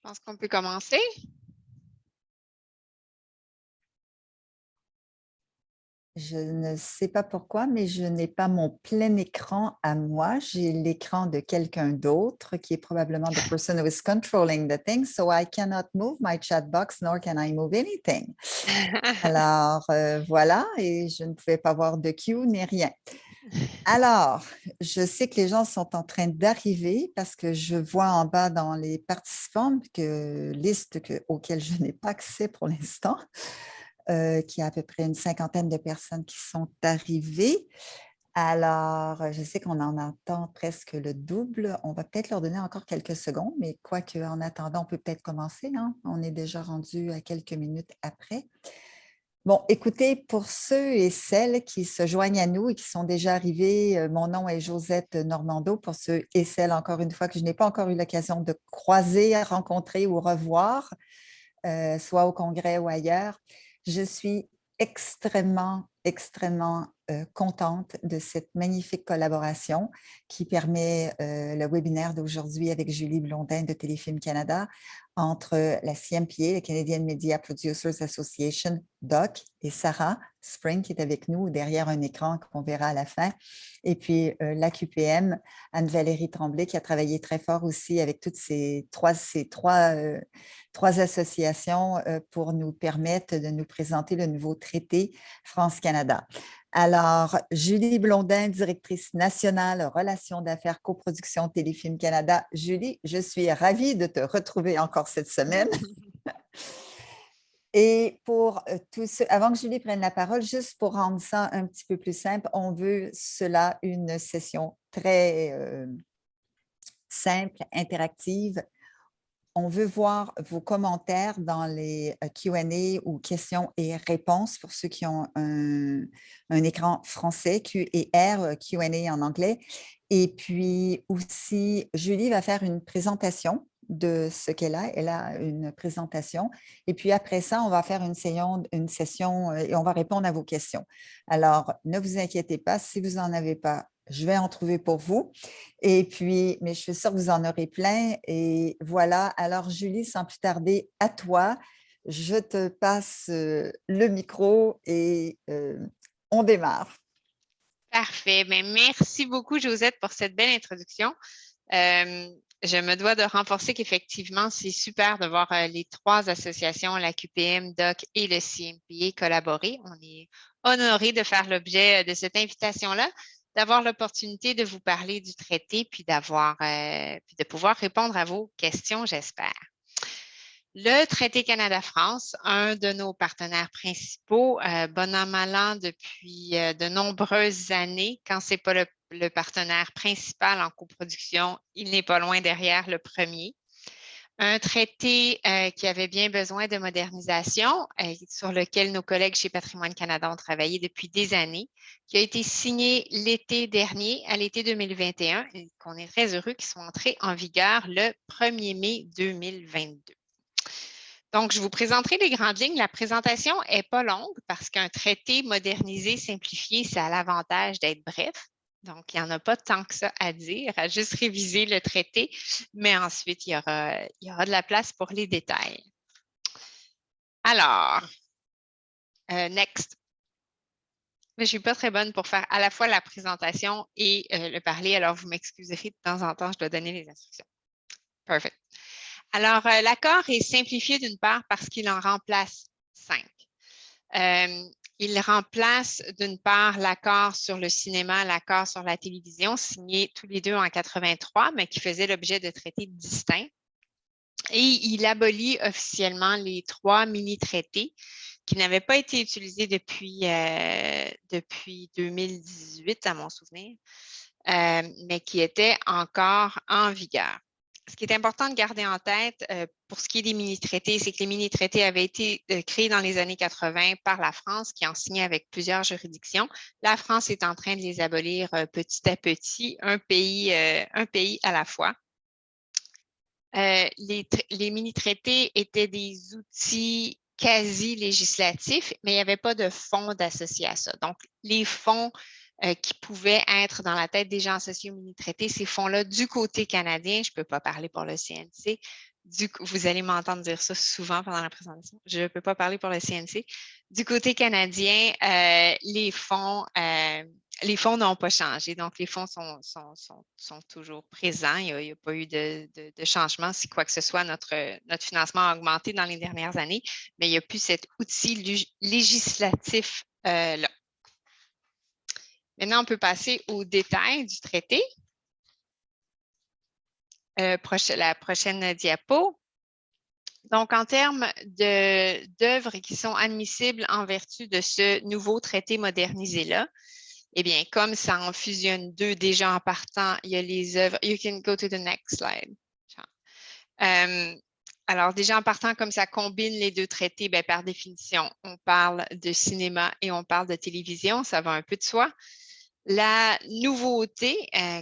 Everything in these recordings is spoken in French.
pense qu'on peut commencer. Je ne sais pas pourquoi, mais je n'ai pas mon plein écran à moi. J'ai l'écran de quelqu'un d'autre qui est probablement the person who is controlling the thing. So I cannot move my chat box, nor can I move anything. Alors, voilà, et je ne pouvais pas voir de cue ni rien. Alors, je sais que les gens sont en train d'arriver parce que je vois en bas dans les participants que liste auquel je n'ai pas accès pour l'instant. Qu'il y a à peu près une cinquantaine de personnes qui sont arrivées. Alors, je sais qu'on en attend presque le double. On va peut-être leur donner encore quelques secondes, mais quoique en attendant, on peut peut-être commencer, hein? On est déjà rendu à quelques minutes après. Bon, écoutez, pour ceux et celles qui se joignent à nous et qui sont déjà arrivés, mon nom est Josette Normando. Pour ceux et celles, encore une fois, que je n'ai pas encore eu l'occasion de croiser, rencontrer ou revoir, soit au congrès ou ailleurs. Je suis extrêmement contente de cette magnifique collaboration qui permet le webinaire d'aujourd'hui avec Julie Blondin de Téléfilm Canada entre la CMPA, la Canadian Media Producers Association, DOC, et Sarah Spring qui est avec nous derrière un écran qu'on verra à la fin. Et puis l'AQPM, Anne-Valérie Tremblay, qui a travaillé très fort aussi avec toutes ces trois associations pour nous permettre de nous présenter le nouveau traité France-Canada. Alors, Julie Blondin, directrice nationale Relations d'affaires, coproduction Téléfilm Canada. Julie, je suis ravie de te retrouver encore cette semaine. Et pour tous ceux, avant que Julie prenne la parole, juste pour rendre ça un petit peu plus simple, on veut cela une session très simple, interactive. On veut voir vos commentaires dans les Q&A ou questions et réponses pour ceux qui ont un écran français, Q et R, Q&A en anglais. Et puis aussi, Julie va faire une présentation de ce qu'elle a. Elle a une présentation. Et puis après ça, on va faire une session et on va répondre à vos questions. Alors, ne vous inquiétez pas, si vous n'en avez pas, je vais en trouver pour vous. Et puis, mais je suis sûre que vous en aurez plein. Et voilà. Alors, Julie, sans plus tarder, à toi. Je te passe le micro et on démarre. Parfait. Bien, merci beaucoup, Josette, pour cette belle introduction. Je me dois de renforcer qu'effectivement, c'est super de voir les trois associations, la QPM, DOC et le CMPA collaborer. On est honorés de faire l'objet de cette invitation-là, d'avoir l'opportunité de vous parler du traité, puis de pouvoir répondre à vos questions, j'espère. Le traité Canada-France, un de nos partenaires principaux, bon an, mal an depuis de nombreuses années. Quand ce n'est pas le partenaire principal en coproduction, il n'est pas loin derrière le premier. Un traité qui avait bien besoin de modernisation, sur lequel nos collègues chez Patrimoine Canada ont travaillé depuis des années, qui a été signé l'été dernier, à l'été 2021, et qu'on est très heureux qu'il soit entré en vigueur le 1er mai 2022. Donc, je vous présenterai les grandes lignes. La présentation n'est pas longue parce qu'un traité modernisé, simplifié, ça a l'avantage d'être bref. Donc, il n'y en a pas tant que ça à dire, à juste réviser le traité, mais ensuite, il y aura de la place pour les détails. Alors, next. Mais je ne suis pas très bonne pour faire à la fois la présentation et le parler, alors vous m'excuserez de temps en temps, je dois donner les instructions. Perfect. Alors, l'accord est simplifié d'une part parce qu'il en remplace 5. Il remplace d'une part l'accord sur le cinéma, l'accord sur la télévision, signés tous les deux en 83, mais qui faisaient l'objet de traités distincts. Et il abolit officiellement les 3 mini-traités qui n'avaient pas été utilisés depuis 2018, à mon souvenir, mais qui étaient encore en vigueur. Ce qui est important de garder en tête pour ce qui est des mini-traités, c'est que les mini-traités avaient été créés dans les années 80 par la France, qui en signait avec plusieurs juridictions. La France est en train de les abolir petit à petit, un pays à la fois. Les mini-traités étaient des outils quasi législatifs, mais il n'y avait pas de fonds d'associés à ça. Donc, les fonds qui pouvaient être dans la tête des gens associés aux mini-traités, ces fonds-là, du côté canadien, je ne peux pas parler pour le CNC, vous allez m'entendre dire ça souvent pendant la présentation. Je ne peux pas parler pour le CNC. Du côté canadien, les fonds n'ont pas changé. Donc, les fonds sont toujours présents. Il n'y a pas eu de changement. Si quoi que ce soit, notre financement a augmenté dans les dernières années, mais il n'y a plus cet outil législatif là. Maintenant, on peut passer aux détails du traité. La prochaine diapo. Donc, en termes d'œuvres qui sont admissibles en vertu de ce nouveau traité modernisé-là, eh bien, comme ça en fusionne deux déjà en partant, il y a les œuvres. You can go to the next slide. Alors, déjà en partant, comme ça combine les deux traités, bien, par définition, on parle de cinéma et on parle de télévision. Ça va un peu de soi. La nouveauté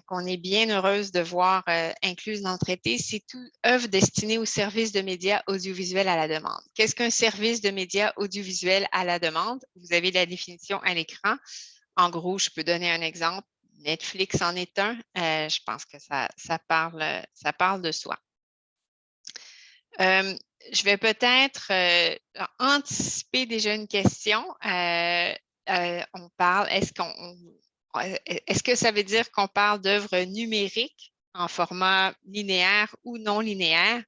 qu'on est bien heureuse de voir incluse dans le traité, c'est toute œuvre destinée au service de médias audiovisuels à la demande. Qu'est-ce qu'un service de médias audiovisuels à la demande? Vous avez la définition à l'écran. En gros, je peux donner un exemple. Netflix en est un. Je pense que ça parle de soi. Je vais peut-être anticiper déjà une question. On parle, est-ce que ça veut dire qu'on parle d'œuvres numériques en format linéaire ou non linéaire?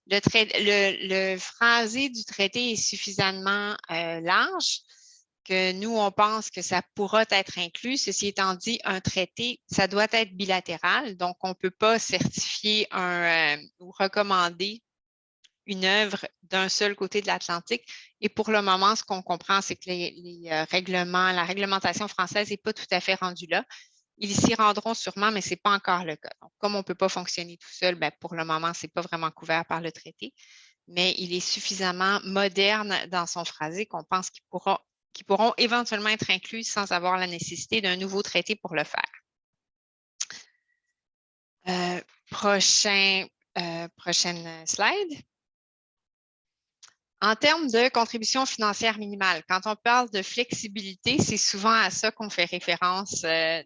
Le phrasé du traité est suffisamment large que nous, on pense que ça pourra être inclus. Ceci étant dit, un traité, ça doit être bilatéral, donc on ne peut pas certifier ou recommander une œuvre d'un seul côté de l'Atlantique. Et pour le moment, ce qu'on comprend, c'est que la réglementation française n'est pas tout à fait rendue là. Ils s'y rendront sûrement, mais ce n'est pas encore le cas. Donc, comme on ne peut pas fonctionner tout seul, bien, pour le moment, ce n'est pas vraiment couvert par le traité, mais il est suffisamment moderne dans son phrasé qu'on pense qu'ils pourront éventuellement être inclus sans avoir la nécessité d'un nouveau traité pour le faire. Prochaine slide. En termes de contribution financière minimale, quand on parle de flexibilité, c'est souvent à ça qu'on fait référence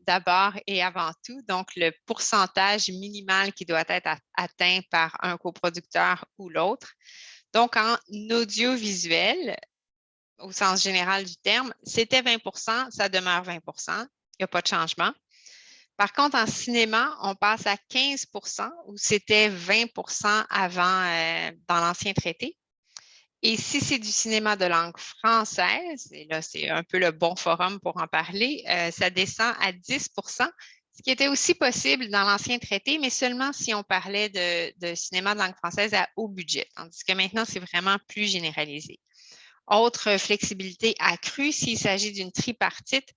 d'abord et avant tout. Donc, le pourcentage minimal qui doit être atteint par un coproducteur ou l'autre. Donc, en audiovisuel, au sens général du terme, c'était 20 %, ça demeure 20 %. Il n'y a pas de changement. Par contre, en cinéma, on passe à 15 % où c'était 20 % avant dans l'ancien traité. Et si c'est du cinéma de langue française, et là, c'est un peu le bon forum pour en parler, ça descend à 10 %, ce qui était aussi possible dans l'ancien traité, mais seulement si on parlait de cinéma de langue française à haut budget, tandis que maintenant, c'est vraiment plus généralisé. Autre flexibilité accrue, s'il s'agit d'une tripartite,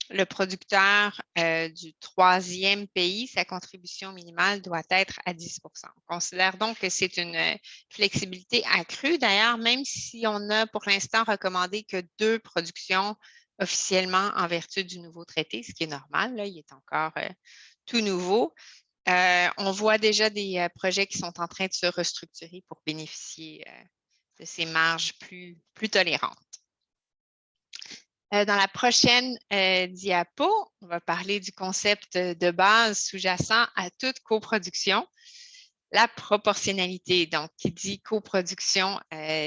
le producteur du troisième pays, sa contribution minimale doit être à 10 %. On considère donc que c'est une flexibilité accrue. D'ailleurs, même si on a pour l'instant recommandé que 2 productions officiellement en vertu du nouveau traité, ce qui est normal, là, il est encore tout nouveau. On voit déjà des projets qui sont en train de se restructurer pour bénéficier de ces marges plus tolérantes. Dans la prochaine diapo, on va parler du concept de base sous-jacent à toute coproduction, la proportionnalité. Donc, qui dit coproduction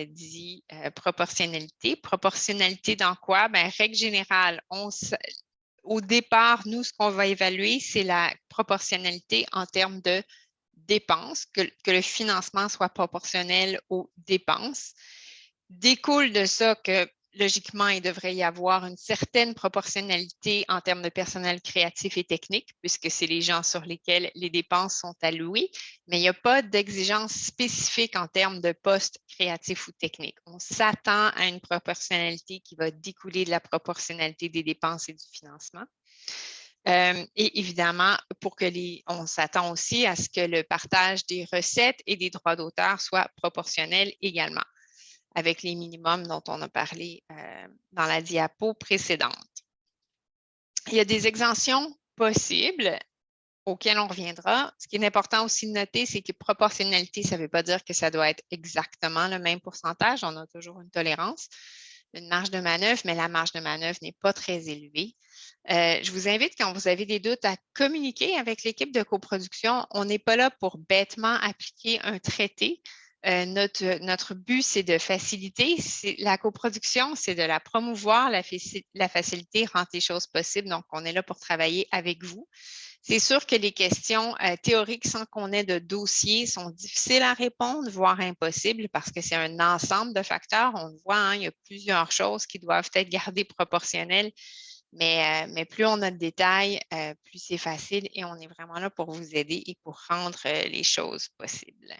dit proportionnalité. Proportionnalité dans quoi? Bien, règle générale, au départ, nous, ce qu'on va évaluer, c'est la proportionnalité en termes de dépenses, que le financement soit proportionnel aux dépenses. Découle de ça que logiquement, il devrait y avoir une certaine proportionnalité en termes de personnel créatif et technique, puisque c'est les gens sur lesquels les dépenses sont allouées, mais il n'y a pas d'exigence spécifique en termes de postes créatifs ou techniques. On s'attend à une proportionnalité qui va découler de la proportionnalité des dépenses et du financement. Et évidemment, on s'attend aussi à ce que le partage des recettes et des droits d'auteur soit proportionnel également, avec les minimums dont on a parlé dans la diapo précédente. Il y a des exemptions possibles auxquelles on reviendra. Ce qui est important aussi de noter, c'est que proportionnalité, ça ne veut pas dire que ça doit être exactement le même pourcentage. On a toujours une tolérance, une marge de manœuvre, mais la marge de manœuvre n'est pas très élevée. Je vous invite, quand vous avez des doutes, à communiquer avec l'équipe de coproduction. On n'est pas là pour bêtement appliquer un traité. Notre but, c'est de faciliter. La coproduction, c'est de la promouvoir. La facilité rend les choses possibles. Donc, on est là pour travailler avec vous. C'est sûr que les questions théoriques sans qu'on ait de dossier sont difficiles à répondre, voire impossibles, parce que c'est un ensemble de facteurs. On le voit, hein, il y a plusieurs choses qui doivent être gardées proportionnelles. Mais plus on a de détails, plus c'est facile et on est vraiment là pour vous aider et pour rendre les choses possibles.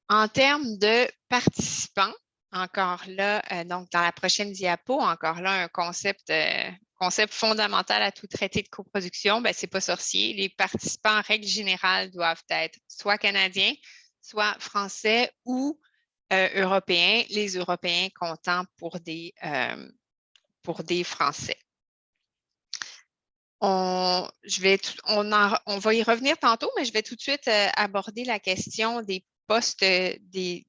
En termes de participants, encore là, donc dans la prochaine diapo, encore là, un concept fondamental à tout traité de coproduction, ce n'est pas sorcier. Les participants, en règle générale, doivent être soit canadiens, soit français ou européens, les Européens comptant pour des Français. On va y revenir tantôt, mais je vais tout de suite aborder la question des postes de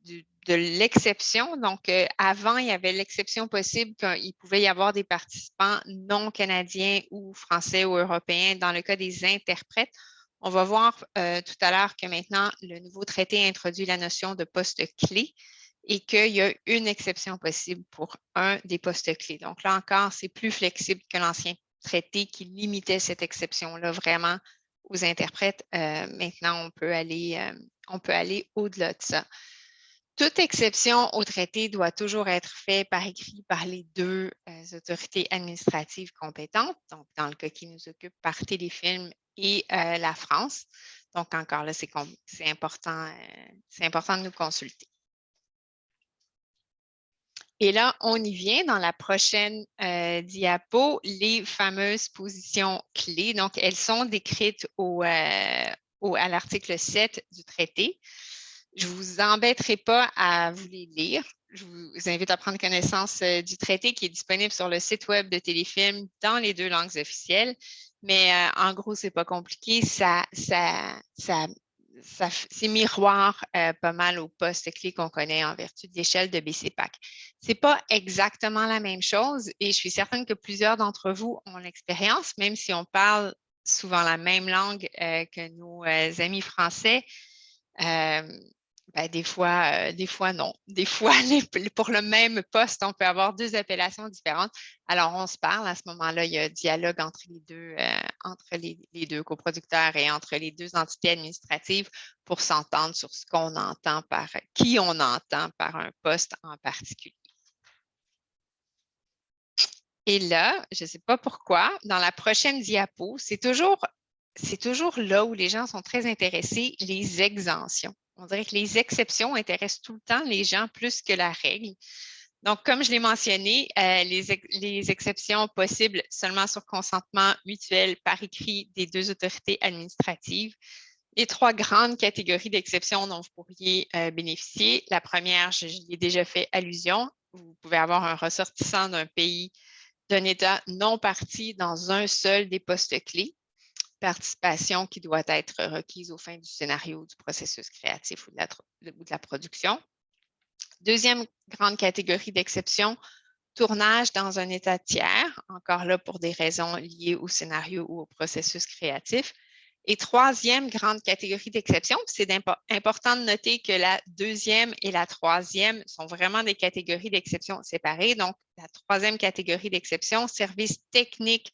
l'exception. Donc, avant, il y avait l'exception possible qu'il pouvait y avoir des participants non canadiens ou français ou européens dans le cas des interprètes. On va voir tout à l'heure que maintenant, le nouveau traité introduit la notion de poste clé et qu'il y a une exception possible pour un des postes clés. Donc, là encore, c'est plus flexible que l'ancien traité qui limitait cette exception-là vraiment aux interprètes. Maintenant, on peut aller au-delà de ça. Toute exception au traité doit toujours être faite par écrit par les deux autorités administratives compétentes, donc dans le cas qui nous occupe par Téléfilm et la France. Donc, encore là, c'est important de nous consulter. Et là, on y vient dans la prochaine diapo, les fameuses positions clés. Donc, elles sont décrites à l'article 7 du traité. Je ne vous embêterai pas à vous les lire. Je vous invite à prendre connaissance du traité qui est disponible sur le site web de Téléfilm dans les deux langues officielles. Mais en gros, ce n'est pas compliqué. C'est miroir pas mal au poste clé qu'on connaît en vertu de l'échelle de BCPAC. Ce n'est pas exactement la même chose et je suis certaine que plusieurs d'entre vous ont l'expérience, même si on parle souvent la même langue que nos amis français. Des fois, non. Des fois, pour le même poste, on peut avoir deux appellations différentes. Alors, on se parle à ce moment-là, il y a un dialogue entre les deux coproducteurs et entre les deux entités administratives pour s'entendre sur ce qu'on entend qui on entend par un poste en particulier. Et là, je ne sais pas pourquoi, dans la prochaine diapo, c'est toujours là où les gens sont très intéressés, les exemptions. On dirait que les exceptions intéressent tout le temps les gens plus que la règle. Donc, comme je l'ai mentionné, les exceptions possibles seulement sur consentement mutuel par écrit des deux autorités administratives. Les trois grandes catégories d'exceptions dont vous pourriez bénéficier. La première, je y ai déjà fait allusion. Vous pouvez avoir un ressortissant d'un État non parti dans un seul des postes clés. Participation qui doit être requise aux fins du scénario, du processus créatif ou de la production. Deuxième grande catégorie d'exception, tournage dans un état tiers, encore là pour des raisons liées au scénario ou au processus créatif. Et troisième grande catégorie d'exception, c'est important de noter que la deuxième et la troisième sont vraiment des catégories d'exception séparées. Donc, la troisième catégorie d'exception, services techniques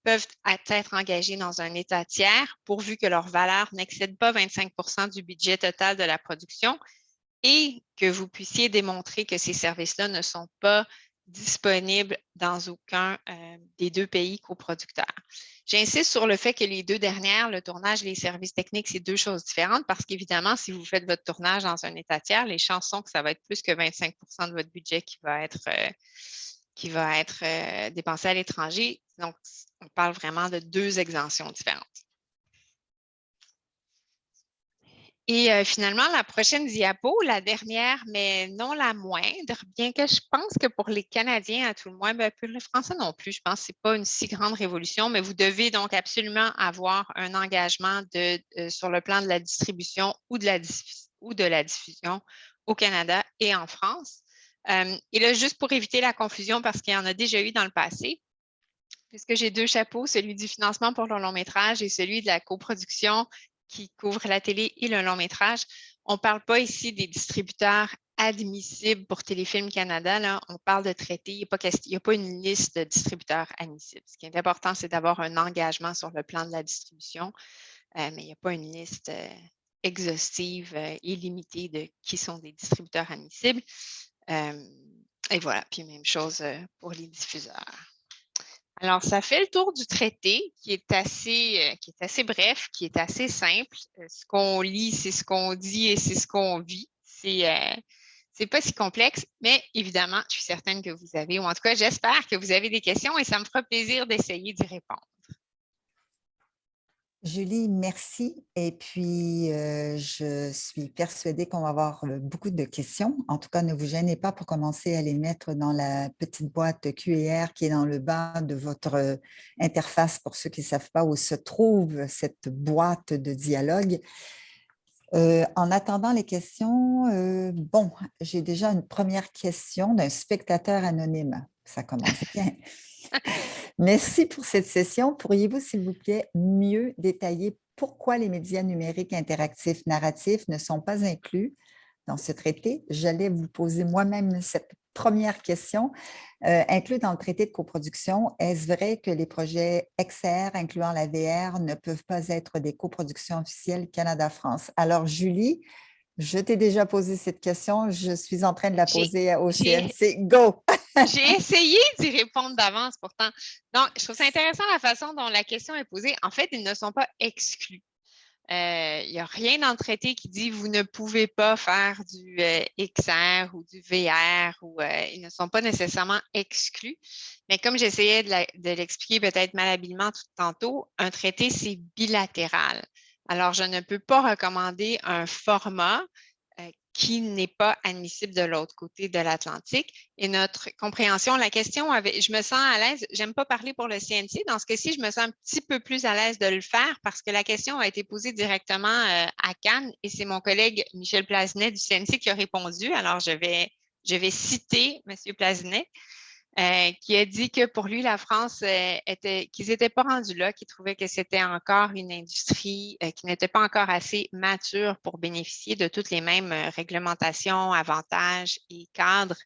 peuvent être engagés dans un état tiers pourvu que leur valeur n'excède pas 25 du budget total de la production et que vous puissiez démontrer que ces services-là ne sont pas disponibles dans aucun des deux pays coproducteurs. J'insiste sur le fait que les deux dernières, le tournage et les services techniques, c'est deux choses différentes parce qu'évidemment, si vous faites votre tournage dans un état tiers, les chances sont que ça va être plus que 25 de votre budget qui va être dépensé à l'étranger. Donc, on parle vraiment de deux exemptions différentes. Et finalement, la prochaine diapo, la dernière, mais non la moindre, bien que je pense que pour les Canadiens, à tout le moins, pour les Français non plus, je pense que ce n'est pas une si grande révolution, mais vous devez donc absolument avoir un engagement sur le plan de la distribution ou de la diffusion au Canada et en France. Et là, juste pour éviter la confusion, parce qu'il y en a déjà eu dans le passé, puisque j'ai deux chapeaux, celui du financement pour le long métrage et celui de la coproduction qui couvrent la télé et le long métrage. On ne parle pas ici des distributeurs admissibles pour Téléfilm Canada. Là. On parle de traités. Il n'y a pas une liste de distributeurs admissibles. Ce qui est important, c'est d'avoir un engagement sur le plan de la distribution, mais il n'y a pas une liste exhaustive et limitée de qui sont des distributeurs admissibles. Et voilà, puis même chose pour les diffuseurs. Alors, ça fait le tour du traité qui est assez bref, qui est assez simple. Ce qu'on lit, c'est ce qu'on dit et c'est ce qu'on vit. C'est pas si complexe, mais évidemment, je suis certaine que vous avez, ou en tout cas, j'espère que vous avez des questions et ça me fera plaisir d'essayer d'y répondre. Julie, merci. Et puis, je suis persuadée qu'on va avoir beaucoup de questions. En tout cas, ne vous gênez pas pour commencer à les mettre dans la petite boîte QR qui est dans le bas de votre interface pour ceux qui ne savent pas où se trouve cette boîte de dialogue. En attendant les questions, bon, j'ai déjà une première question d'un spectateur anonyme. Ça commence bien. Merci pour cette session. Pourriez-vous, s'il vous plaît, mieux détailler pourquoi les médias numériques interactifs narratifs ne sont pas inclus dans ce traité? J'allais vous poser moi-même cette première question. Inclus dans le traité de coproduction, est-ce vrai que les projets XR, incluant la VR, ne peuvent pas être des coproductions officielles Canada-France? Alors, Julie, je t'ai déjà posé cette question. Je suis en train de la poser au CNC. Go! J'ai essayé d'y répondre d'avance pourtant. Donc, je trouve ça intéressant la façon dont la question est posée. En fait, ils ne sont pas exclus. Il n'y a rien dans le traité qui dit vous ne pouvez pas faire du XR ou du VR ou ils ne sont pas nécessairement exclus. Mais comme j'essayais de l'expliquer peut-être malhabilement tout tantôt, un traité, c'est bilatéral. Alors, je ne peux pas recommander un format qui n'est pas admissible de l'autre côté de l'Atlantique. Et notre compréhension, la question avait, je me sens à l'aise, j'aime pas parler pour le CNC, dans ce cas-ci, je me sens un petit peu plus à l'aise de le faire parce que la question a été posée directement à Cannes et c'est mon collègue Michel Plazinet du CNC qui a répondu. Alors, je vais citer M. Plazinet. Qui a dit que pour lui, la France qu'ils n'étaient pas rendus là, qu'ils trouvaient que c'était encore une industrie qui n'était pas encore assez mature pour bénéficier de toutes les mêmes réglementations, avantages et cadres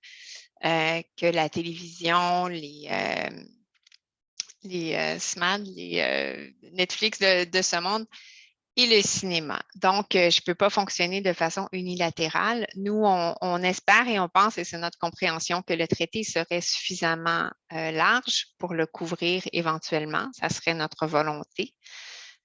que la télévision, les SMAD, les Netflix de ce monde et le cinéma. Donc, je ne peux pas fonctionner de façon unilatérale. Nous, on espère et on pense, et c'est notre compréhension, que le traité serait suffisamment large pour le couvrir éventuellement. Ça serait notre volonté.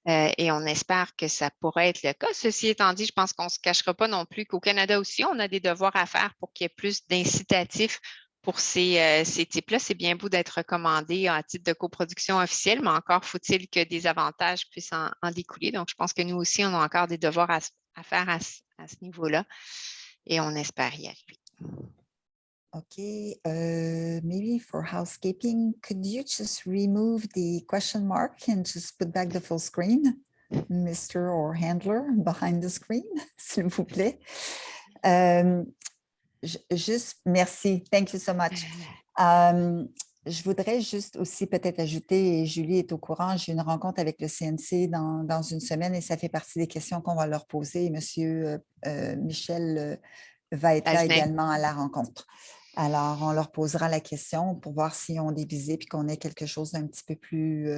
Et on espère que ça pourrait être le cas. Ceci étant dit, je pense qu'on ne se cachera pas non plus qu'au Canada aussi, on a des devoirs à faire pour qu'il y ait plus d'incitatifs pour ces types-là. C'est bien beau d'être recommandé en titre de coproduction officielle, mais encore faut-il que des avantages puissent en découler. Donc, je pense que nous aussi, on a encore des devoirs à faire à ce niveau-là et on espère y arriver. Okay, maybe for housekeeping, could you just remove the question mark and just put back the full screen, Mr. or handler behind the screen, s'il vous plaît? Juste, merci. Thank you so much. Je voudrais juste aussi peut-être ajouter, et Julie est au courant, j'ai une rencontre avec le CNC dans une semaine et ça fait partie des questions qu'on va leur poser. Et Monsieur Michel va être là également à la rencontre. Alors, on leur posera la question pour voir s'ils ont des visées puis qu'on ait quelque chose d'un petit peu plus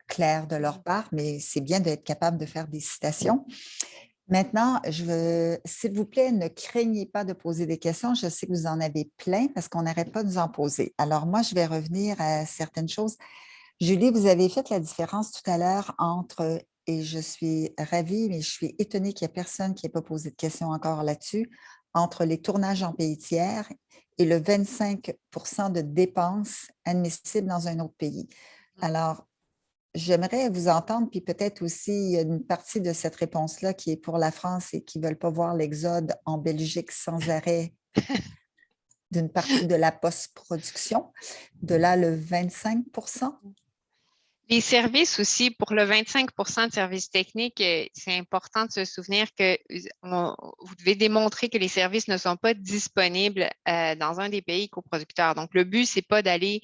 clair de leur part, mais c'est bien d'être capable de faire des citations. Maintenant, s'il vous plaît, ne craignez pas de poser des questions. Je sais que vous en avez plein parce qu'on n'arrête pas de nous en poser. Alors, moi, je vais revenir à certaines choses. Julie, vous avez fait la différence tout à l'heure entre, et je suis ravie, mais je suis étonnée qu'il n'y ait personne qui n'ait pas posé de questions encore là-dessus, entre les tournages en pays tiers et le 25 de dépenses admissibles dans un autre pays. Alors, j'aimerais vous entendre, puis peut-être aussi une partie de cette réponse-là qui est pour la France et qui ne veulent pas voir l'exode en Belgique sans arrêt d'une partie de la post-production. De là, le 25 Les services aussi, pour le 25 de services techniques, c'est important de se souvenir que vous devez démontrer que les services ne sont pas disponibles dans un des pays coproducteurs. Donc, le but, ce n'est pas d'aller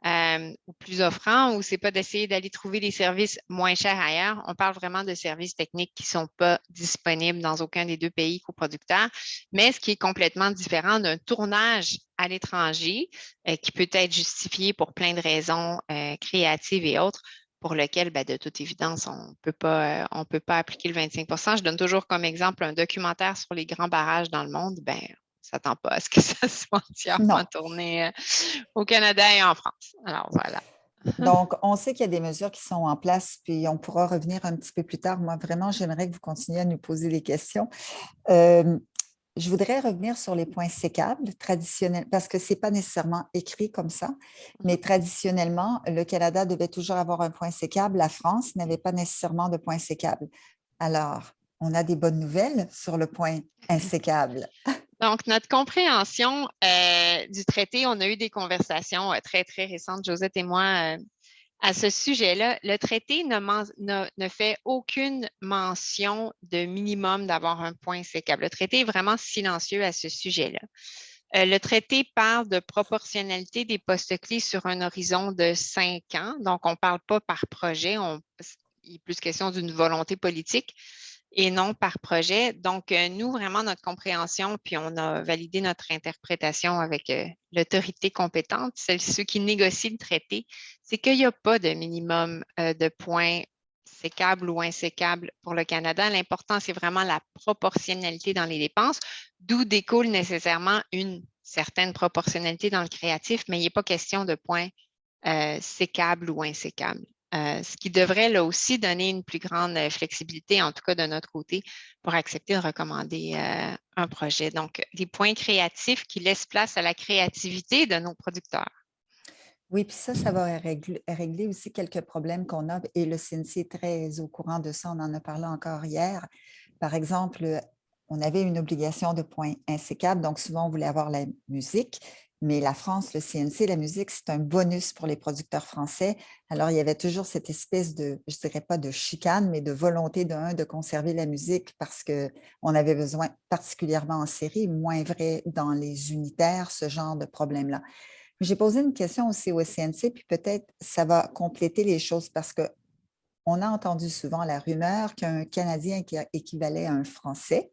ou plus offrant, ou c'est pas d'essayer d'aller trouver des services moins chers ailleurs. On parle vraiment de services techniques qui ne sont pas disponibles dans aucun des deux pays coproducteurs, mais ce qui est complètement différent d'un tournage à l'étranger qui peut être justifié pour plein de raisons créatives et autres, pour lequel, ben, de toute évidence, on ne peut pas appliquer le 25 %. Je donne toujours comme exemple un documentaire sur les grands barrages dans le monde. Ben, on ne s'attend pas à ce que ça soit entièrement Non. tourné au Canada et en France. Alors, voilà. Donc, on sait qu'il y a des mesures qui sont en place, puis on pourra revenir un petit peu plus tard. Moi, vraiment, j'aimerais que vous continuiez à nous poser des questions. Je voudrais revenir sur les points sécables traditionnels, parce que ce n'est pas nécessairement écrit comme ça, mais traditionnellement, le Canada devait toujours avoir un point sécable. La France n'avait pas nécessairement de point sécable. Alors, on a des bonnes nouvelles sur le point insécable. Donc, notre compréhension du traité, on a eu des conversations très, très récentes, Josette et moi, à ce sujet-là. Le traité ne fait aucune mention de minimum d'avoir un point sécable. Le traité est vraiment silencieux à ce sujet-là. Le traité parle de proportionnalité des postes clés sur un horizon de 5 ans. Donc, on ne parle pas par projet. Il est plus question d'une volonté politique et non par projet. Donc, nous, vraiment, notre compréhension, puis on a validé notre interprétation avec l'autorité compétente, ceux qui négocient le traité, c'est qu'il n'y a pas de minimum de points sécables ou insécables pour le Canada. L'important, c'est vraiment la proportionnalité dans les dépenses, d'où découle nécessairement une certaine proportionnalité dans le créatif, mais il n'est pas question de points sécables ou insécables. Ce qui devrait là aussi donner une plus grande flexibilité, en tout cas de notre côté, pour accepter de recommander un projet. Donc, des points créatifs qui laissent place à la créativité de nos producteurs. Oui, puis ça va régler aussi quelques problèmes qu'on a et le CNC est très au courant de ça. On en a parlé encore hier. Par exemple, on avait une obligation de points insécables, donc souvent on voulait avoir la musique, mais la France, le CNC, la musique, c'est un bonus pour les producteurs français. Alors, il y avait toujours cette espèce de, je ne dirais pas de chicane, mais de volonté de conserver la musique parce qu'on avait besoin, particulièrement en série, moins vrai dans les unitaires, ce genre de problème-là. J'ai posé une question aussi au CNC, puis peut-être ça va compléter les choses parce qu'on a entendu souvent la rumeur qu'un Canadien équivalait à un Français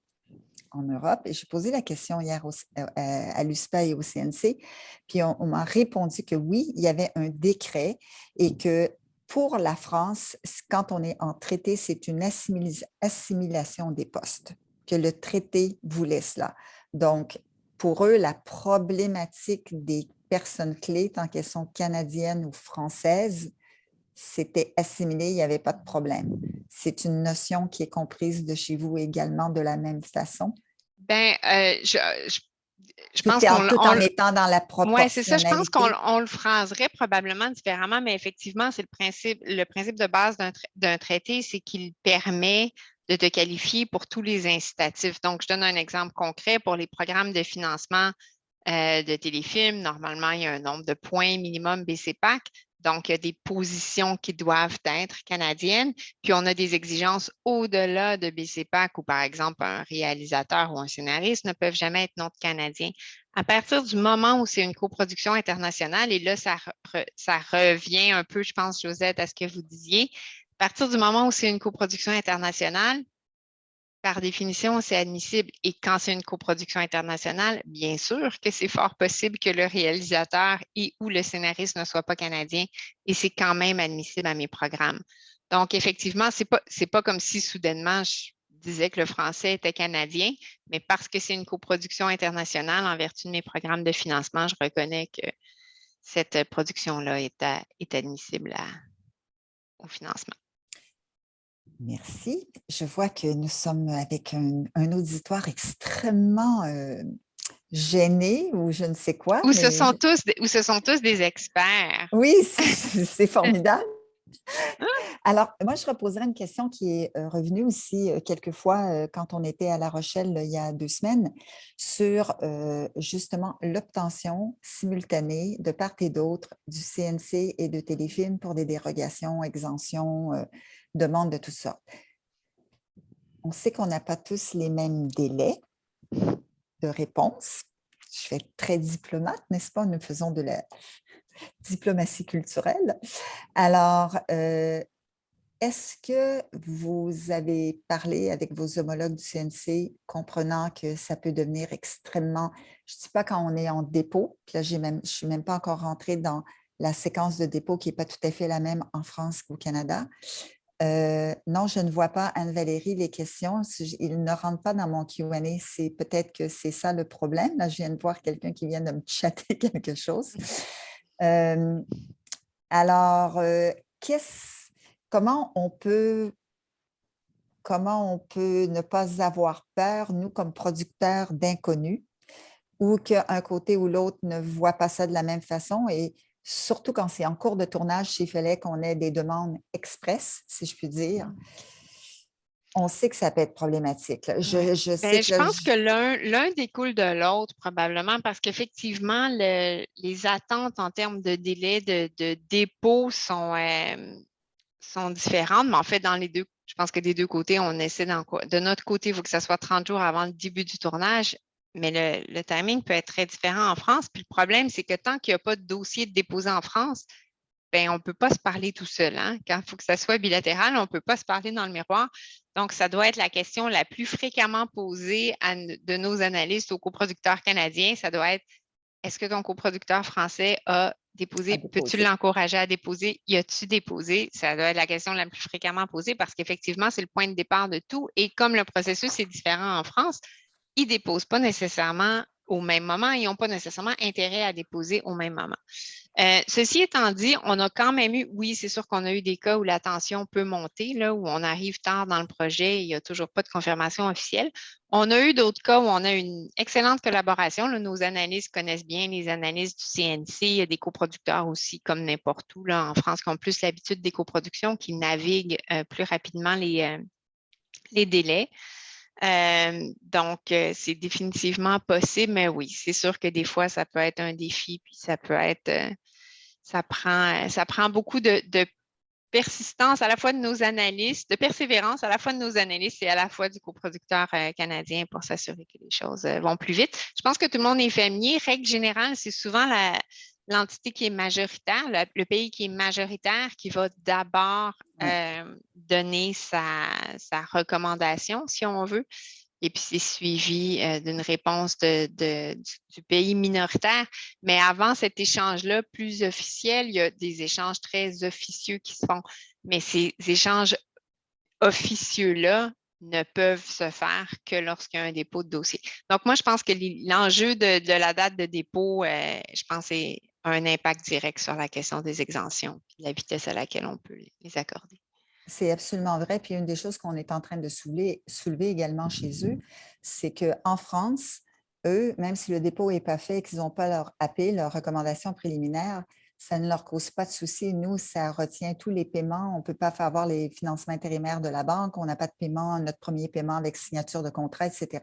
en Europe. Et j'ai posé la question hier à l'USPA et au CNC, puis on m'a répondu que oui, il y avait un décret et que pour la France, quand on est en traité, c'est une assimilation des postes, que le traité voulait cela. Donc, pour eux, la problématique des personnes clés, tant qu'elles sont canadiennes ou françaises, c'était assimilé, il n'y avait pas de problème. C'est une notion qui est comprise de chez vous également de la même façon. Ben, je pense Tout en étant dans la oui, c'est ça. Je pense proportionnalité. qu'on le phraserait probablement différemment, mais effectivement, c'est le principe de base d'un traité, c'est qu'il permet de te qualifier pour tous les incitatifs. Donc, je donne un exemple concret pour les programmes de financement de téléfilms. Normalement, il y a un nombre de points minimum BCPAC. Donc, il y a des positions qui doivent être canadiennes. Puis, on a des exigences au-delà de BCPAC où, par exemple, un réalisateur ou un scénariste ne peuvent jamais être non canadiens. À partir du moment où c'est une coproduction internationale, et là, ça revient un peu, je pense, Josette, à ce que vous disiez. À partir du moment où c'est une coproduction internationale, par définition, c'est admissible. Et quand c'est une coproduction internationale, bien sûr que c'est fort possible que le réalisateur et ou le scénariste ne soit pas canadien et c'est quand même admissible à mes programmes. Donc, effectivement, c'est pas comme si soudainement je disais que le français était canadien, mais parce que c'est une coproduction internationale, en vertu de mes programmes de financement, je reconnais que cette production-là est admissible au financement. Merci. Je vois que nous sommes avec un auditoire extrêmement gêné ou je ne sais quoi, Ou ce mais sont tous des experts. oui, c'est formidable. Alors, moi, je reposerai une question qui est revenue aussi quelquefois quand on était à La Rochelle il y a 2 semaines sur justement l'obtention simultanée de part et d'autre du CNC et de Téléfilm pour des dérogations, exemptions, demandes de toutes sortes. On sait qu'on n'a pas tous les mêmes délais de réponse. Je vais être très diplomate, n'est-ce pas? Nous faisons de la diplomatie culturelle. Alors, est-ce que vous avez parlé avec vos homologues du CNC, comprenant que ça peut devenir extrêmement, je ne sais pas quand on est en dépôt, puis là, je ne suis même pas encore rentrée dans la séquence de dépôt qui n'est pas tout à fait la même en France qu'au Canada. Non, je ne vois pas, Anne-Valérie, les questions. Ils ne rentrent pas dans mon Q&A. C'est peut-être que c'est ça le problème. Là, je viens de voir quelqu'un qui vient de me chatter quelque chose. Euh, alors, comment on peut ne pas avoir peur, nous, comme producteurs, d'inconnus, ou qu'un côté ou l'autre ne voit pas ça de la même façon, et surtout quand c'est en cours de tournage, s'il fallait qu'on ait des demandes express, si je puis dire, on sait que ça peut être problématique. Là. Ouais. Je sais Ben, que je pense que l'un découle de l'autre, probablement, parce qu'effectivement, les attentes en termes de délai de dépôt sont différentes, mais en fait, dans les deux, je pense que des deux côtés, on essaie de notre côté, il faut que ça soit 30 jours avant le début du tournage, mais le timing peut être très différent en France. Puis le problème, c'est que tant qu'il n'y a pas de dossier déposé en France, ben, on ne peut pas se parler tout seul. Hein? Quand il faut que ça soit bilatéral, on ne peut pas se parler dans le miroir. Donc, ça doit être la question la plus fréquemment posée de nos analystes aux coproducteurs canadiens. Ça doit être, est-ce que ton coproducteur français a déposé? Peux-tu déposer. l'encourager à déposer? Y a-tu déposé? Ça doit être la question la plus fréquemment posée parce qu'effectivement, c'est le point de départ de tout. Et comme le processus est différent en France, ils ne déposent pas nécessairement au même moment. Ils n'ont pas nécessairement intérêt à déposer au même moment. Ceci étant dit, on a quand même eu, oui, c'est sûr qu'on a eu des cas où la tension peut monter, là, où on arrive tard dans le projet et il n'y a toujours pas de confirmation officielle. On a eu d'autres cas où on a une excellente collaboration. Là, nos analystes connaissent bien les analystes du CNC. Il y a des coproducteurs aussi, comme n'importe où là, en France, qui ont plus l'habitude des coproductions, qui naviguent plus rapidement les délais. Donc, c'est définitivement possible, mais oui, c'est sûr que des fois, ça peut être un défi, puis ça peut être, ça prend beaucoup de persistance à la fois de nos analystes, de persévérance à la fois de nos analystes et à la fois du coproducteur canadien pour s'assurer que les choses vont plus vite. Je pense que tout le monde est familier. Règle générale, c'est souvent l'entité qui est majoritaire, le pays qui est majoritaire qui va d'abord donner sa recommandation, si on veut. Et puis, c'est suivi d'une réponse du pays minoritaire. Mais avant cet échange-là, plus officiel, il y a des échanges très officieux qui se font. Mais ces échanges officieux-là ne peuvent se faire que lorsqu'il y a un dépôt de dossier. Donc, moi, je pense que l'enjeu de la date de dépôt, je pense, c'est un impact direct sur la question des exemptions et la vitesse à laquelle on peut les accorder. C'est absolument vrai. Puis une des choses qu'on est en train de soulever également chez eux, c'est qu'en France, eux, même si le dépôt n'est pas fait et qu'ils n'ont pas leur AP, leur recommandation préliminaire, ça ne leur cause pas de souci. Nous, ça retient tous les paiements. On ne peut pas faire avoir les financements intérimaires de la banque. On n'a pas de paiement, notre premier paiement avec signature de contrat, etc.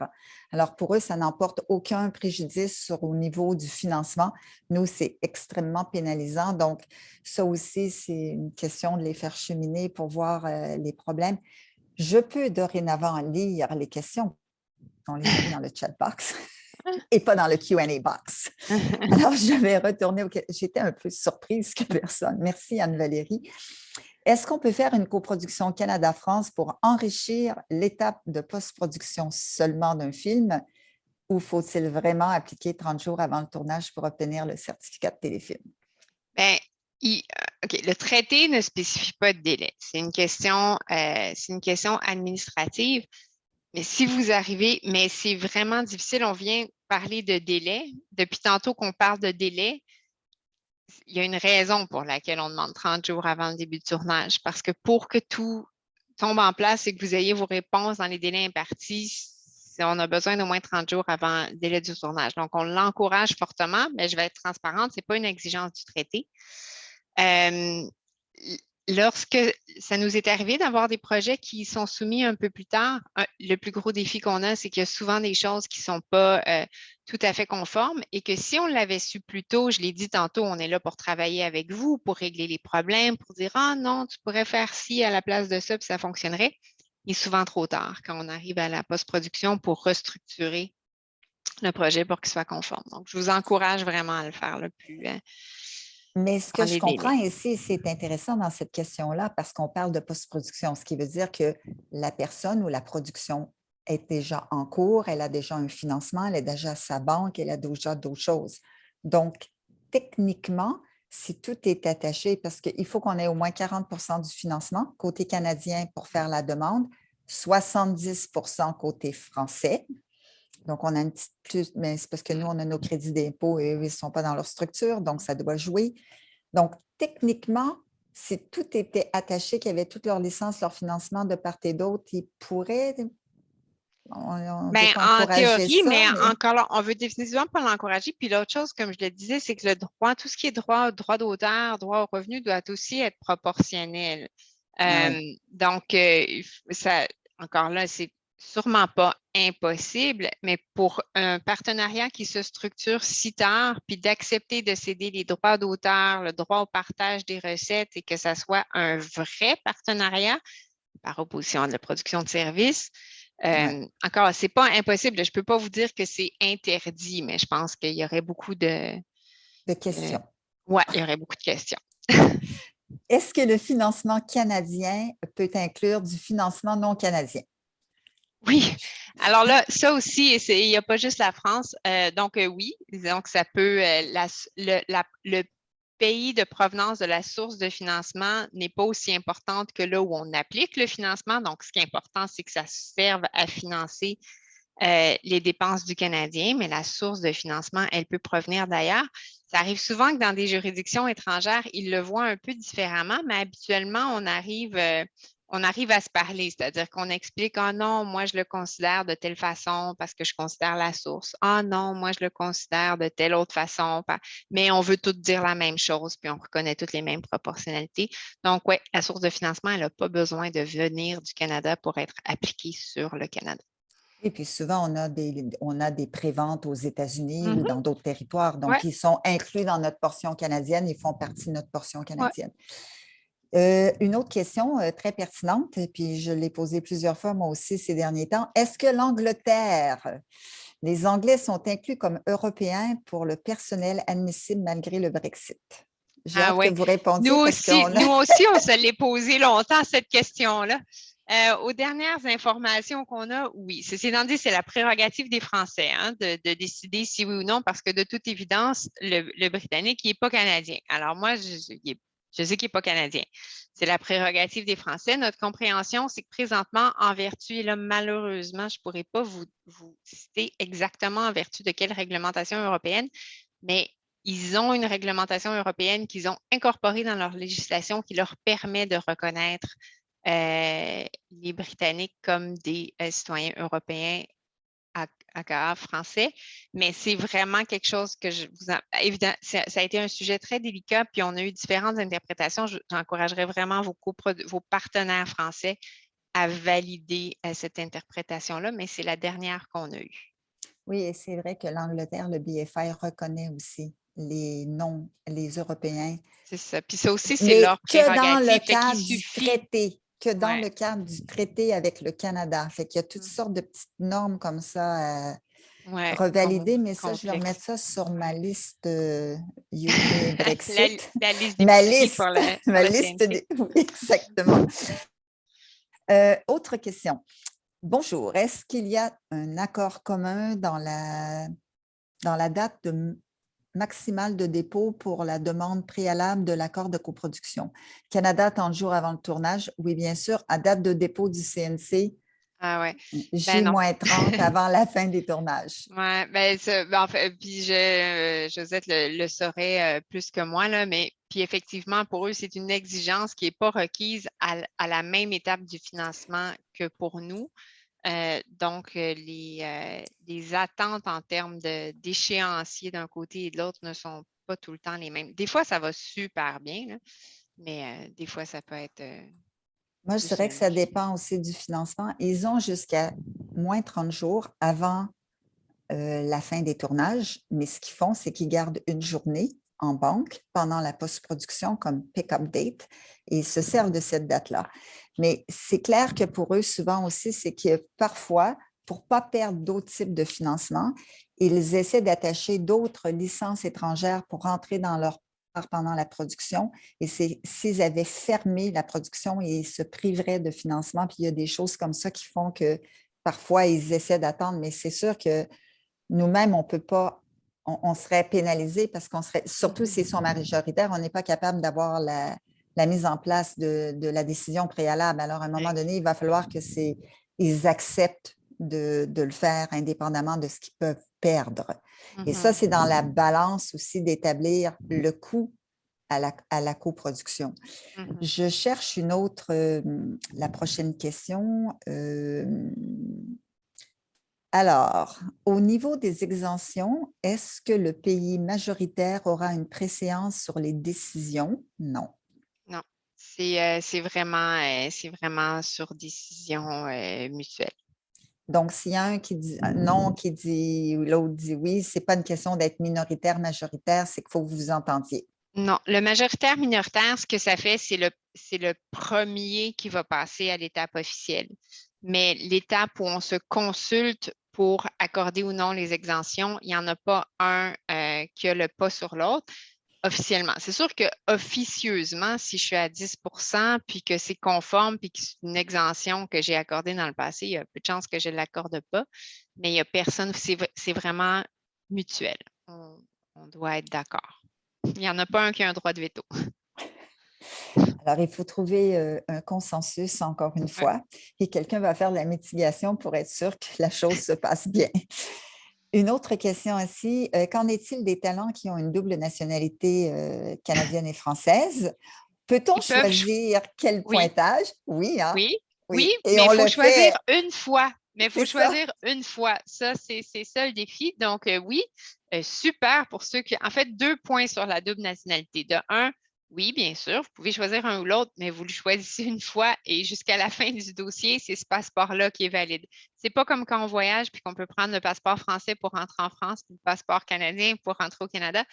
Alors, pour eux, ça n'emporte aucun préjudice au niveau du financement. Nous, c'est extrêmement pénalisant. Donc, ça aussi, c'est une question de les faire cheminer pour voir les problèmes. Je peux dorénavant lire les questions. On les a mis dans le chat box et pas dans le Q&A box. Alors, je vais retourner au... J'étais un peu surprise que personne. Merci Anne-Valérie. Est-ce qu'on peut faire une coproduction Canada-France pour enrichir l'étape de post-production seulement d'un film ou faut-il vraiment appliquer 30 jours avant le tournage pour obtenir le certificat de téléfilm? Bien, OK, le traité ne spécifie pas de délai. C'est une question administrative. Mais si vous arrivez, mais c'est vraiment difficile, on vient parler de délai. Depuis tantôt qu'on parle de délai, il y a une raison pour laquelle on demande 30 jours avant le début du tournage. Parce que pour que tout tombe en place et que vous ayez vos réponses dans les délais impartis, on a besoin d'au moins 30 jours avant le délai du tournage. Donc, on l'encourage fortement, mais je vais être transparente, ce n'est pas une exigence du traité. Lorsque ça nous est arrivé d'avoir des projets qui sont soumis un peu plus tard, le plus gros défi qu'on a, c'est qu'il y a souvent des choses qui ne sont pas tout à fait conformes et que si on l'avait su plus tôt, je l'ai dit tantôt, on est là pour travailler avec vous, pour régler les problèmes, pour dire « Ah non, tu pourrais faire ci à la place de ça, puis ça fonctionnerait ». Il est souvent trop tard quand on arrive à la post-production pour restructurer le projet pour qu'il soit conforme. Donc, je vous encourage vraiment à le faire le plus Mais ce dans que je les comprends délais. ici, c'est intéressant dans cette question-là parce qu'on parle de post-production, ce qui veut dire que la personne ou la production est déjà en cours, elle a déjà un financement, elle a déjà sa banque, elle a déjà d'autres choses. Donc, techniquement, si tout est attaché, parce qu'il faut qu'on ait au moins 40 du financement côté canadien pour faire la demande, 70 côté français. Donc, on a une petite plus, mais c'est parce que nous, on a nos crédits d'impôt et eux, ils ne sont pas dans leur structure, donc ça doit jouer. Donc, techniquement, si tout était attaché, qu'il y avait toutes leurs licences, leur financement de part et d'autre, ils pourraient, on ne veut Ben, pas en encourager théorie, ça, mais mais encore là, on veut définitivement pas l'encourager. Puis l'autre chose, comme je le disais, c'est que le droit, tout ce qui est droit d'auteur, droit au revenu doit aussi être proportionnel. ah oui, Donc, ça, encore là, c'est sûrement pas impossible, mais pour un partenariat qui se structure si tard, puis d'accepter de céder les droits d'auteur, le droit au partage des recettes et que ça soit un vrai partenariat par opposition à de la production de services, ouais, encore, c'est pas impossible. Je peux pas vous dire que c'est interdit, mais je pense qu'il y aurait beaucoup de de- questions. ouais, il y aurait beaucoup de questions. Est-ce que le financement canadien peut inclure du financement non canadien? Oui. Alors là, ça aussi, il n'y a pas juste la France. Donc, oui, donc ça peut, le pays de provenance de la source de financement n'est pas aussi importante que là où on applique le financement. Donc, ce qui est important, c'est que ça serve à financer les dépenses du Canadien, mais la source de financement, elle peut provenir d'ailleurs. Ça arrive souvent que dans des juridictions étrangères, ils le voient un peu différemment, mais habituellement, on arrive à se parler, c'est-à-dire qu'on explique, ah non, moi je le considère de telle façon parce que je considère la source. Ah non, moi je le considère de telle autre façon, mais on veut tout dire la même chose, puis on reconnaît toutes les mêmes proportionnalités. Donc, oui, la source de financement, elle n'a pas besoin de venir du Canada pour être appliquée sur le Canada. Et puis souvent, on a des préventes aux États-Unis ou dans Mhm. d'autres territoires. Ouais, Donc, ils sont inclus dans notre portion canadienne, ils font partie de notre portion ouais. canadienne. Une autre question très pertinente, et puis je l'ai posée plusieurs fois moi aussi ces derniers temps. Est-ce que l'Angleterre, les Anglais sont inclus comme Européens pour le personnel admissible malgré le Brexit? J'ai Ah hâte que ouais. vous répondiez parce qu'on a… Nous aussi, on se l'est posé longtemps, cette question-là. Aux dernières informations qu'on a, oui. Ceci étant dit, c'est la prérogative des Français hein, de décider si oui ou non, parce que de toute évidence, le Britannique, il n'est pas canadien. Alors moi, je sais qu'il n'est pas canadien. C'est la prérogative des Français. Notre compréhension, c'est que présentement, en vertu, et là, malheureusement, je ne pourrais pas vous citer exactement en vertu de quelle réglementation européenne, mais ils ont une réglementation européenne qu'ils ont incorporée dans leur législation qui leur permet de reconnaître les Britanniques comme des citoyens européens AKA français, mais c'est vraiment quelque chose que je vous évidemment, ça a été un sujet très délicat, puis on a eu différentes interprétations. J'encouragerais vraiment vos partenaires français à valider cette interprétation-là, mais c'est la dernière qu'on a eue. Oui, et c'est vrai que l'Angleterre, le BFI reconnaît aussi les non, les Européens, C'est ça. Puis ça aussi, c'est mais leur que dans le prérogative. Fait qu'il cadre du suffit. traité, que dans Ouais. le cadre du traité avec le Canada. Fait qu'il y a toutes sortes de petites normes comme ça à Ouais, revalider, mais ça, je vais complexe. remettre ça sur ma Ouais. liste UK Brexit. La liste Ma d'épicerie pour liste, pour ma le liste, CNC. oui, exactement. Autre question. Bonjour, est-ce qu'il y a un accord commun dans la date maximale de dépôt pour la demande préalable de l'accord de coproduction? Canada, 30 jours avant le tournage. Oui, bien sûr. À date de dépôt du CNC, Ah ouais. Ben non. J-30 avant la fin des tournages. Ouais, ben, en fait, puis Josette le saurait plus que moi, là, mais puis effectivement, pour eux, c'est une exigence qui n'est pas requise à la même étape du financement que pour nous. Donc, les attentes en termes d'échéancier d'un côté et de l'autre ne sont pas tout le temps les mêmes. Des fois, ça va super bien, là, mais des fois, ça peut être Moi, je plus dirais que ça léger. dépend aussi du financement. Ils ont jusqu'à moins 30 jours avant la fin des tournages, mais ce qu'ils font, c'est qu'ils gardent une journée en banque pendant la post-production comme pick-up date et ils se servent de cette date-là. Mais c'est clair que pour eux, souvent aussi, c'est que parfois, pour ne pas perdre d'autres types de financement, ils essaient d'attacher d'autres licences étrangères pour rentrer dans leur pendant la production. Et s'ils avaient fermé la production, ils se priveraient de financement. Puis il y a des choses comme ça qui font que parfois, ils essaient d'attendre. Mais c'est sûr que nous-mêmes, on ne peut pas, on serait pénalisé parce qu'on serait, surtout s'ils sont majoritaires, on n'est pas capable d'avoir la mise en place de la décision préalable. Alors, à un moment donné, il va falloir qu'ils acceptent de le faire indépendamment de ce qu'ils peuvent perdre. Et ça, c'est dans la balance aussi d'établir le coût à la coproduction. Je cherche une autre, la prochaine question. Alors, au niveau des exemptions, est-ce que le pays majoritaire aura une préséance sur les décisions? Non. Non, c'est vraiment sur décision mutuelle. Donc, s'il y a un qui dit non, qui dit l'autre dit oui, ce n'est pas une question d'être minoritaire, majoritaire, c'est qu'il faut que vous vous entendiez. Non, le majoritaire minoritaire, ce que ça fait, c'est le premier qui va passer à l'étape officielle. Mais l'étape où on se consulte pour accorder ou non les exemptions, il n'y en a pas un qui a le pas sur l'autre officiellement. C'est sûr que officieusement, si je suis à 10 puis que c'est conforme puis que c'est une exemption que j'ai accordée dans le passé, il y a peu de chances que je ne l'accorde pas, mais il n'y a personne, c'est vraiment mutuel. On doit être d'accord. Il n'y en a pas un qui a un droit de veto. Alors, il faut trouver un consensus, encore une fois, et quelqu'un va faire de la mitigation pour être sûr que la chose se passe bien. Une autre question aussi, qu'en est-il des talents qui ont une double nationalité canadienne et française? Peut-on choisir quel pointage? Oui, hein? Oui, Et mais on il faut le choisir fait. une fois. Mais il faut C'est ça. choisir une fois. Ça, c'est ça le défi. Donc, oui, super pour ceux qui. En fait, 2 points sur la double nationalité. De un, oui, bien sûr, vous pouvez choisir un ou l'autre, mais vous le choisissez une fois et jusqu'à la fin du dossier, c'est ce passeport-là qui est valide. C'est pas comme quand on voyage puis qu'on peut prendre le passeport français pour rentrer en France puis le passeport canadien pour rentrer au Canada.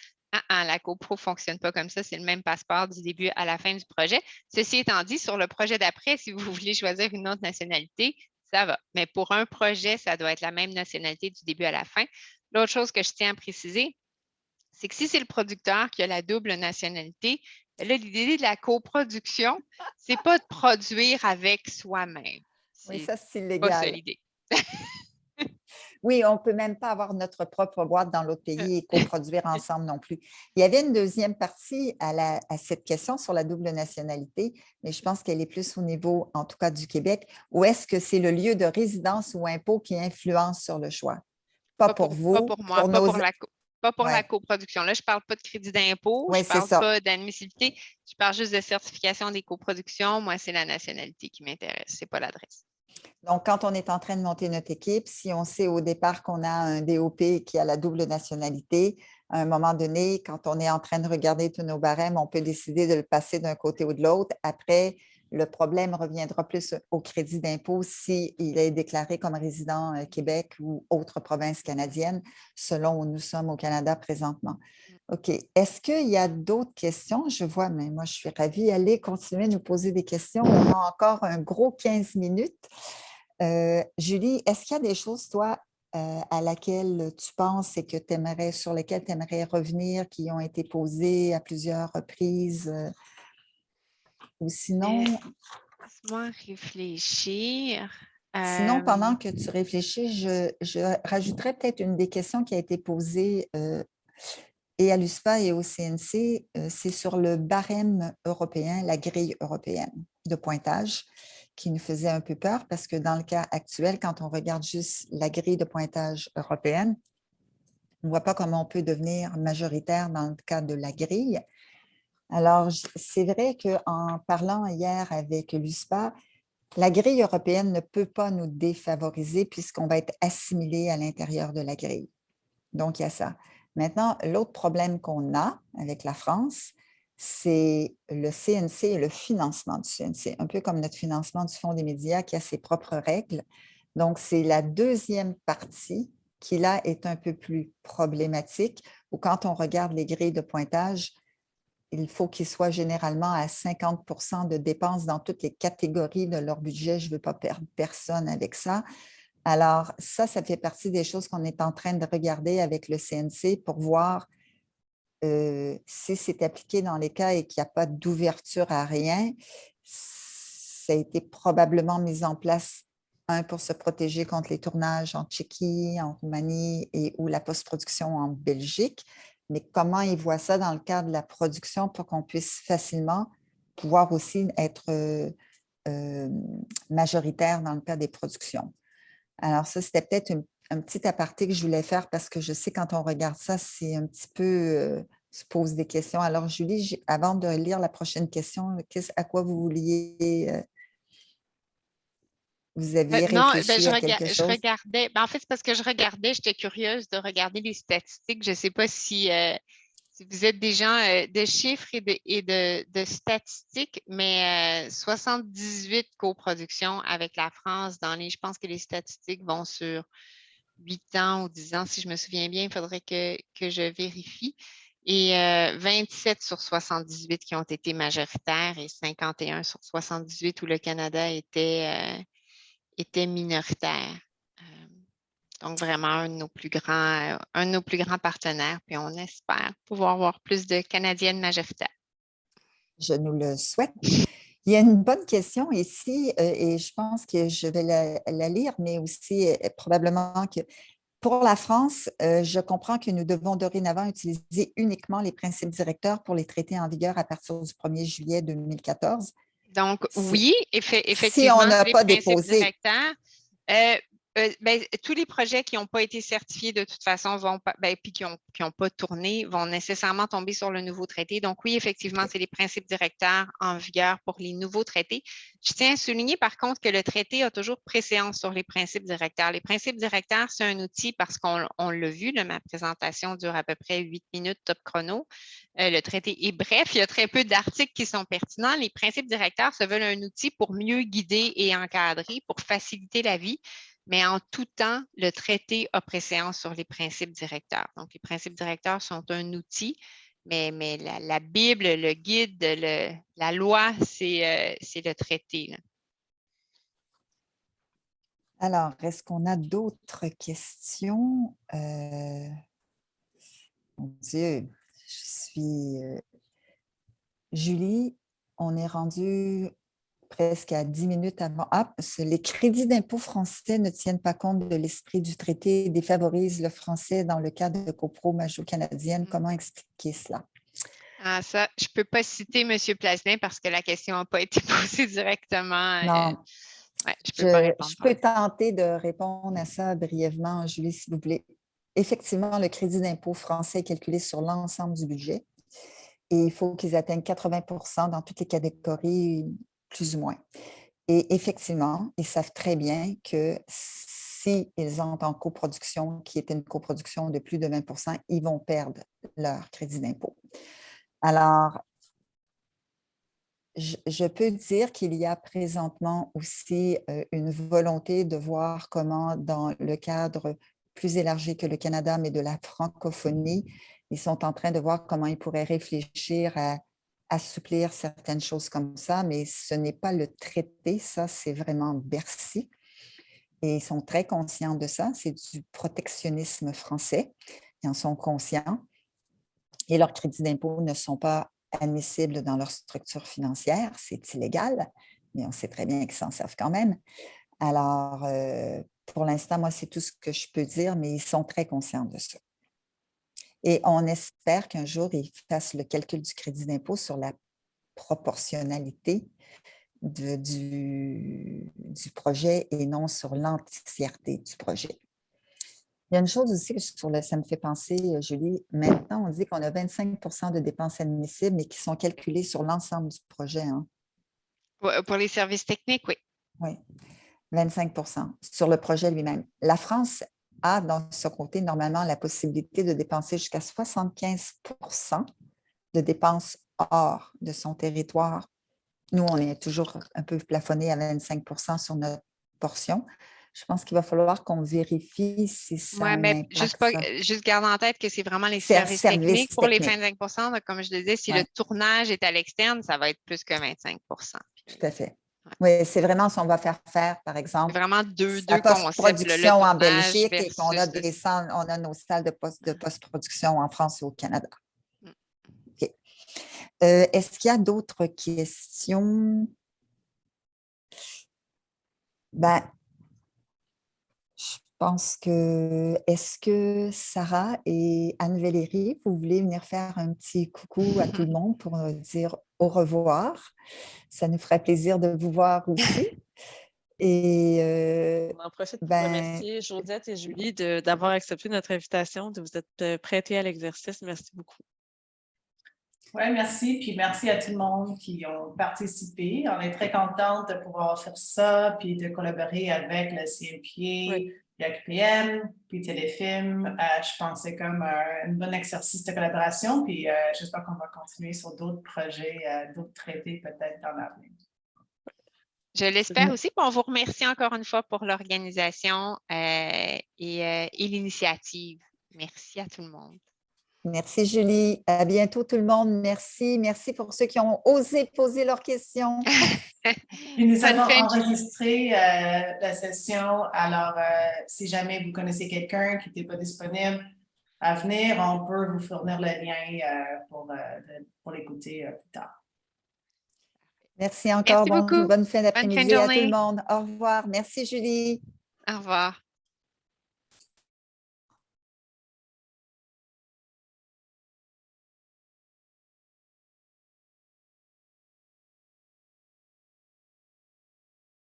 La copro ne fonctionne pas comme ça. C'est le même passeport du début à la fin du projet. Ceci étant dit, sur le projet d'après, si vous voulez choisir une autre nationalité, ça va. Mais pour un projet, ça doit être la même nationalité du début à la fin. L'autre chose que je tiens à préciser, c'est que si c'est le producteur qui a la double nationalité, là, l'idée de la coproduction, ce n'est pas de produire avec soi-même. Oui, C'est ça, c'est pas ça illégal. l'idée. Oui, on ne peut même pas avoir notre propre boîte dans l'autre pays et coproduire ensemble non plus. Il y avait une deuxième partie à cette question sur la double nationalité, mais je pense qu'elle est plus au niveau, en tout cas, du Québec. Où est-ce que c'est le lieu de résidence ou impôt qui influence sur le choix? Pas pour Pas vous, pour moi, pour nos... pas pour la Ouais. coproduction. Là, je ne parle pas de crédit d'impôt, je Oui, ne c'est parle ça. pas d'admissibilité, je parle juste de certification des coproductions. Moi, c'est la nationalité qui m'intéresse, ce n'est pas l'adresse. Donc, quand on est en train de monter notre équipe, si on sait au départ qu'on a un DOP qui a la double nationalité, à un moment donné, quand on est en train de regarder tous nos barèmes, on peut décider de le passer d'un côté ou de l'autre. Après, le problème reviendra plus au crédit d'impôt s'il est déclaré comme résident Québec ou autre province canadienne, selon où nous sommes au Canada présentement. OK. Est-ce qu'il y a d'autres questions? Je vois, mais moi, je suis ravie. Allez, continuer de nous poser des questions. On a encore un gros 15 minutes. Julie, est-ce qu'il y a des choses, toi, à laquelle tu penses et que sur lesquelles tu aimerais revenir, qui ont été posées à plusieurs reprises? Ou sinon, Laisse-moi réfléchir. sinon, pendant que tu réfléchis, je rajouterais peut-être une des questions qui a été posée et à l'USPA et au CNC, c'est sur le barème européen, la grille européenne de pointage, qui nous faisait un peu peur parce que dans le cas actuel, quand on regarde juste la grille de pointage européenne, on ne voit pas comment on peut devenir majoritaire dans le cas de la grille. Alors, c'est vrai qu'en parlant hier avec l'USPA, la grille européenne ne peut pas nous défavoriser puisqu'on va être assimilé à l'intérieur de la grille. Donc, il y a ça. Maintenant, l'autre problème qu'on a avec la France, c'est le CNC et le financement du CNC, un peu comme notre financement du Fonds des médias qui a ses propres règles. Donc, c'est la deuxième partie qui, là, est un peu plus problématique, où quand on regarde les grilles de pointage, il faut qu'ils soient généralement à 50 de dépenses dans toutes les catégories de leur budget. Je ne veux pas perdre personne avec ça. Alors, ça fait partie des choses qu'on est en train de regarder avec le CNC pour voir si c'est appliqué dans les cas et qu'il n'y a pas d'ouverture à rien, ça a été probablement mis en place, pour se protéger contre les tournages en Tchéquie, en Roumanie ou la post-production en Belgique. Mais comment ils voient ça dans le cadre de la production pour qu'on puisse facilement pouvoir aussi être majoritaire dans le cas des productions. Alors ça, c'était peut-être un petit aparté que je voulais faire parce que je sais quand on regarde ça, c'est un petit peu se pose des questions. Alors Julie, avant de lire la prochaine question, à quoi vous vouliez, vous aviez Non, ben, réfléchi à quelque je chose? regardais. Ben, en fait, c'est parce que je regardais, j'étais curieuse de regarder les statistiques. Je ne sais pas si vous êtes des gens de chiffres et de statistiques, mais 78 coproductions avec la France je pense que les statistiques vont sur 8 ans ou 10 ans, si je me souviens bien, il faudrait que je vérifie. Et 27 sur 78 qui ont été majoritaires et 51 sur 78 où le Canada était minoritaire. Donc, vraiment un de nos plus grands partenaires, puis on espère pouvoir avoir plus de Canadiennes majoritaires. Je nous le souhaite. Il y a une bonne question ici et je pense que je vais la lire, mais aussi probablement que pour la France, je comprends que nous devons dorénavant utiliser uniquement les principes directeurs pour les traités en vigueur à partir du 1er juillet 2014. Donc, Si, oui, si on effectivement, n'a c'est les pas principes déposé, directeurs. Ben, tous les projets qui n'ont pas été certifiés de toute façon puis qui n'ont pas tourné vont nécessairement tomber sur le nouveau traité. Donc oui, effectivement, c'est les principes directeurs en vigueur pour les nouveaux traités. Je tiens à souligner par contre que le traité a toujours préséance sur les principes directeurs. Les principes directeurs, c'est un outil parce qu'on l'a vu, ma présentation dure à peu près 8 minutes top chrono. Le traité est bref, il y a très peu d'articles qui sont pertinents. Les principes directeurs se veulent un outil pour mieux guider et encadrer, pour faciliter la vie. Mais en tout temps, le traité a préséance sur les principes directeurs. Donc, les principes directeurs sont un outil, mais la Bible, le guide, la loi, c'est le traité, là. alors, est-ce qu'on a d'autres questions? Mon Dieu, je suis... Julie, on est rendu presque à 10 minutes avant. Ah, les crédits d'impôt français ne tiennent pas compte de l'esprit du traité et défavorisent le français dans le cas de copro majo-canadienne. Comment expliquer cela? Ah, ça, je ne peux pas citer M. Plasmin parce que la question n'a pas été posée directement. Non, Ouais, je ne peux pas répondre je pour peux l'instant. tenter de répondre à ça brièvement, Julie, s'il vous plaît. Effectivement, le crédit d'impôt français est calculé sur l'ensemble du budget et il faut qu'ils atteignent 80 dans toutes les catégories, plus ou moins. Et effectivement, ils savent très bien que s'ils ont en coproduction, qui est une coproduction de plus de 20 ils vont perdre leur crédit d'impôt. Alors, je peux dire qu'il y a présentement aussi une volonté de voir comment, dans le cadre plus élargi que le Canada, mais de la francophonie, ils sont en train de voir comment ils pourraient réfléchir à assouplir certaines choses comme ça, mais ce n'est pas le traité, ça, c'est vraiment Bercy. Et ils sont très conscients de ça. C'est du protectionnisme français. Ils en sont conscients. Et leurs crédits d'impôt ne sont pas admissibles dans leur structure financière. C'est illégal, mais on sait très bien qu'ils s'en servent quand même. Alors, pour l'instant, moi, c'est tout ce que je peux dire, mais ils sont très conscients de ça. Et on espère qu'un jour, ils fassent le calcul du crédit d'impôt sur la proportionnalité du projet et non sur l'entièreté du projet. Il y a une chose aussi ça me fait penser, Julie, maintenant, on dit qu'on a 25 de dépenses admissibles, mais qui sont calculées sur l'ensemble du projet. Hein? Pour les services techniques, oui. Oui, 25 sur le projet lui-même. La France a, dans ce côté, normalement, la possibilité de dépenser jusqu'à 75 de dépenses hors de son territoire. Nous, on est toujours un peu plafonné à 25 sur notre portion. Je pense qu'il va falloir qu'on vérifie si ça a Oui, un mais impact, ça. juste garde en tête que c'est vraiment les services techniques Service pour les technique. 25 Donc, comme je le disais, si le Ouais, tournage est à l'externe, ça va être plus que 25 tout à fait. Ouais. Oui, c'est vraiment si on va faire, par C'est exemple, vraiment la deux concepts, le post-production en tournage Belgique et qu'on a versus le. on a nos salles de post-production en France et au Canada. Est-ce qu'il y a d'autres questions? Ben, je pense que, est-ce que Sarah et Anne-Valérie, vous voulez venir faire un petit coucou à tout le monde pour dire au revoir? Ça nous ferait plaisir de vous voir aussi. Et On en profite pour ben, remercier Josette et Julie d'avoir accepté notre invitation, de vous être prêtées à l'exercice. Merci beaucoup. Oui, merci. Puis merci à tout le monde qui ont participé. On est très contente de pouvoir faire ça, puis de collaborer avec le CNPA, l'AQPM, puis Téléfilm. Je pense que c'est comme un bon exercice de collaboration. Puis j'espère qu'on va continuer sur d'autres projets, d'autres traités peut-être dans l'avenir. Je l'espère aussi. On vous remercie encore une fois pour l'organisation et l'initiative. Merci à tout le monde. merci Julie. À bientôt tout le monde. Merci. Merci pour ceux qui ont osé poser leurs questions. Et nous avons enregistré la session. Alors, si jamais vous connaissez quelqu'un qui n'était pas disponible à venir, on peut vous fournir le lien pour l'écouter plus tard. Merci encore. Merci beaucoup. Bonne fin d'après-midi à tout le journée. monde. Au revoir. Merci Julie. Au revoir.